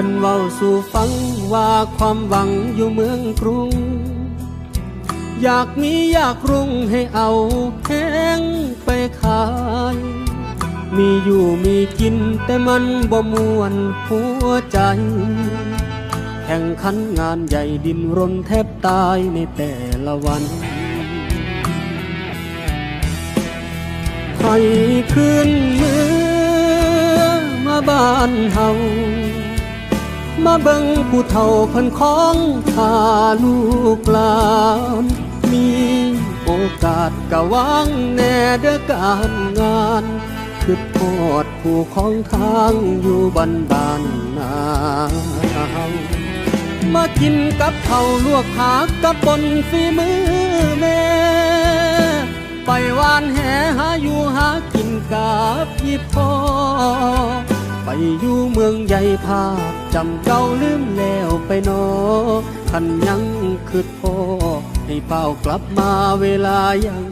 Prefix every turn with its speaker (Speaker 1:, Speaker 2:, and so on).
Speaker 1: พิ่นเว้าสู่ฟังว่าความหวังอยู่เมืองกรุงอยากมีอยากรุ่งให้เอาแห้งไปขายมีอยู่มีกินแต่มันบ่มวนหัวใจแข่งขันงานใหญ่ดินรนแทบตายในแต่ละวันให้คืนเมืองมาบ้านเฮามาเบิ่งผู้เฒ่าเพิ่นของข้าลูกหลานมีโอกาสกะวางแน่เด้อการงานคือโพดผู้ของทางอยู่บ้านนามากินกับข้าวลวกผักกับปนฝีมือแม่ไปวานแหหาอยู่หากินกับพี่พ่อไปอยู่เมืองใหญ่ภาพจำเก่าลืมแล้วไปนอคันยังคืดพ่อให้เป้ากลับมาเวลายัง